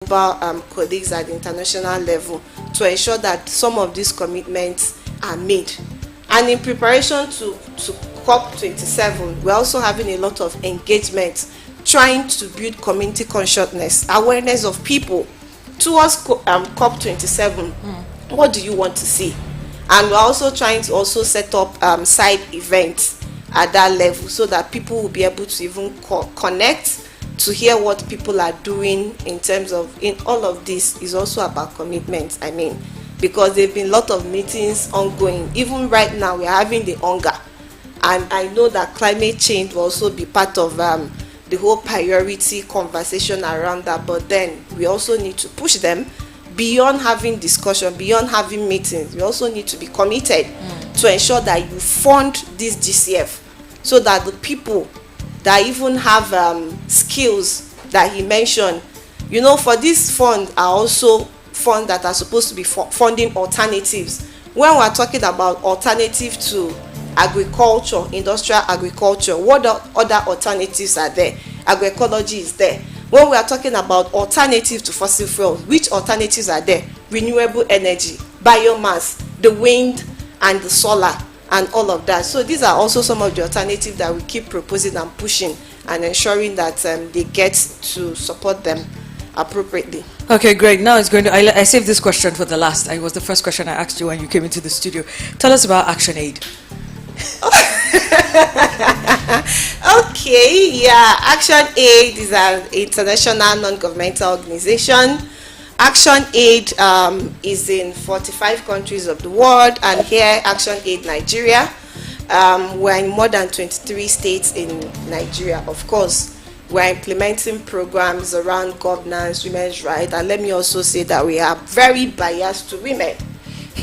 colleagues at the international level to ensure that some of these commitments are made. And in preparation to COP27, we're also having a lot of engagement, trying to build community consciousness, awareness of people towards COP27. What do you want to see? And we're also trying to also set up side events at that level so that people will be able to even connect to hear what people are doing in terms of, in all of this is also about commitment. I mean, because there have been a lot of meetings ongoing. Even right now, we're having the hunger. And I know that climate change will also be part of the whole priority conversation around that. But then we also need to push them beyond having discussion, beyond having meetings. We also need to be committed to ensure that you fund this GCF so that the people that even have skills that he mentioned, you know, for this fund are also funds that are supposed to be funding alternatives. When we're talking about alternative to agriculture, industrial agriculture, what other alternatives are there? Agroecology is there. When we are talking about alternative to fossil fuels, which alternatives are there? Renewable energy, biomass, the wind and the solar, and all of that. So these are also some of the alternatives that we keep proposing and pushing and ensuring that they get to support them appropriately. Okay, great. Now it's going to, I saved this question for the last. It was the first question I asked you when you came into the studio. Tell us about ActionAid. Okay, yeah, ActionAid is an international non-governmental organization. ActionAid is in 45 countries of the world, and here ActionAid Nigeria, we're in more than 23 states in Nigeria. Of course, we're implementing programs around governance, women's rights, and let me also say that we are very biased to women.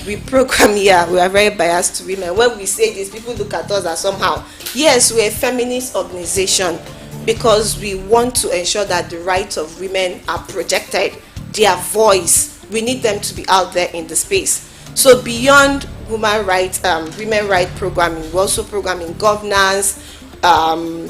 We program here, we are very biased to women. When we say this, people look at us as somehow, yes, we're a feminist organization because we want to ensure that the rights of women are projected, their voice, we need them to be out there in the space. So beyond human rights, women rights programming, we also program in governance,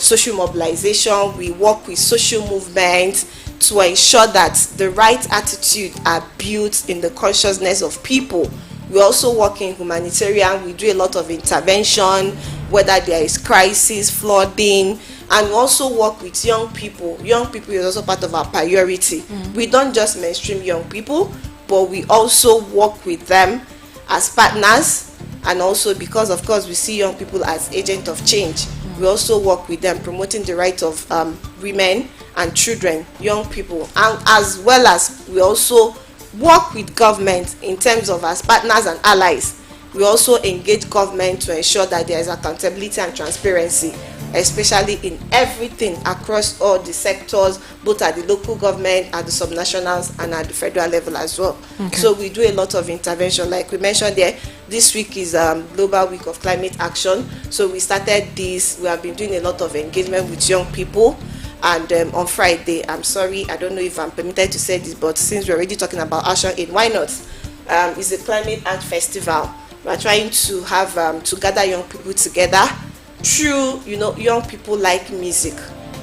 social mobilization. We work with social movements to ensure that the right attitude are built in the consciousness of people. We also work in humanitarian. We do a lot of intervention, whether there is crisis, flooding, and we also work with young people. Young people is also part of our priority. We don't just mainstream young people, but we also work with them as partners, and also because, of course, we see young people as agents of change. We also work with them, promoting the rights of women and children, young people, and as well as we also work with government in terms of as partners and allies. We also engage government to ensure that there is accountability and transparency, especially in everything across all the sectors, both at the local government, at the subnationals, and at the federal level as well. Okay. So we do a lot of intervention. Like we mentioned there, this week is Global Week of Climate Action. So we started this. We have been doing a lot of engagement with young people. And on Friday, I'm sorry, I don't know if I'm permitted to say this, but since we're already talking about ActionAid, why not? It's a climate art festival. We're trying to have to gather young people together through, you know, young people like music,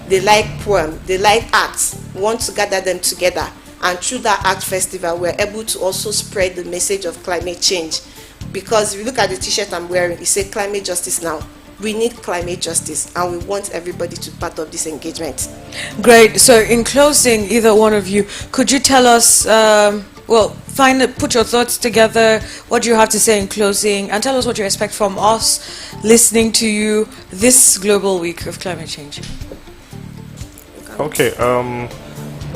they like poem, they like arts. We want to gather them together, and through that art festival, we're able to also spread the message of climate change. Because if you look at the t-shirt I'm wearing, it says climate justice now. We need climate justice, and we want everybody to be part of this engagement. Great. So in closing, either one of you, could you tell us, put your thoughts together, what do you have to say in closing, and tell us what you expect from us listening to you this Global Week of Climate Change. Okay,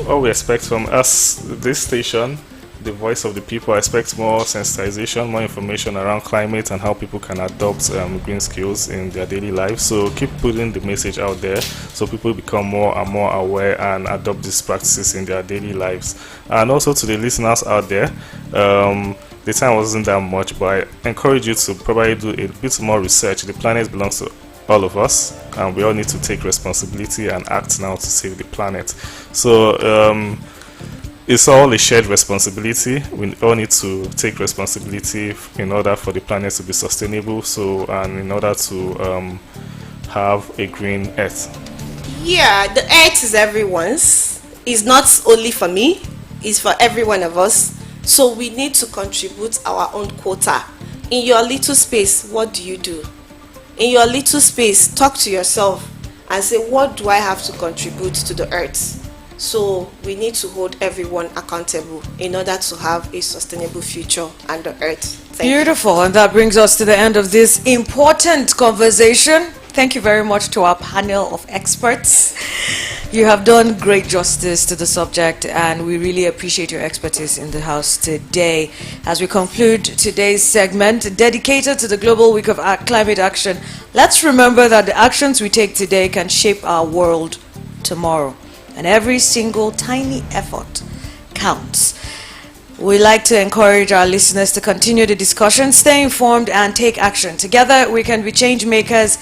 what we expect from us, this station, the voice of the people, I expect more sensitization, more information around climate and how people can adopt green skills in their daily lives. So keep putting the message out there so people become more and more aware and adopt these practices in their daily lives. And also to the listeners out there, the time wasn't that much, but I encourage you to probably do a bit more research. The planet belongs to all of us, and we all need to take responsibility and act now to save the planet. So it's all a shared responsibility. We all need to take responsibility in order for the planet to be sustainable, and in order to have a green earth. Yeah, the earth is everyone's. It's not only for me. is for every one of us. So we need to contribute our own quota. In your little space, what do you do? In your little space, talk to yourself and say, what do I have to contribute to the earth? So we need to hold everyone accountable in order to have a sustainable future on the earth. Beautiful. And that brings us to the end of this important conversation. Thank you very much to our panel of experts. You have done great justice to the subject, and we really appreciate your expertise in the house today. As we conclude today's segment dedicated to the Global Week of Climate Action, let's remember that the actions we take today can shape our world tomorrow, and every single tiny effort counts. We like to encourage our listeners to continue the discussion, stay informed, and take action. Together, we can be change makers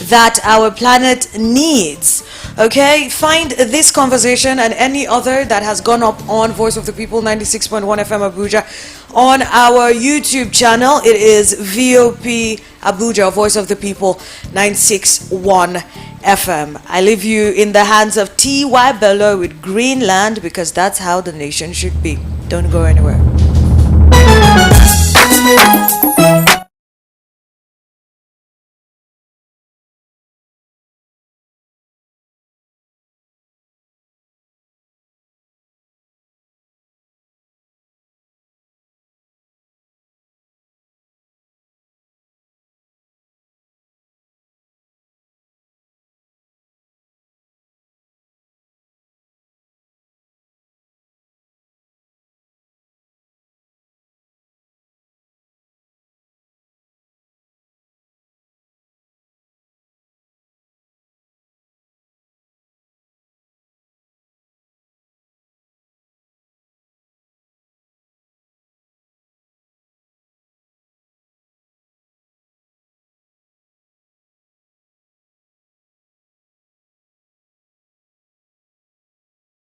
that our planet needs. Okay? Find this conversation and any other that has gone up on Voice of the People 96.1 FM Abuja on our YouTube channel. It is VOP Abuja, Voice of the People 961 FM. I leave you in the hands of T.Y. Bello with Greenland, because that's how the nation should be. Don't go anywhere.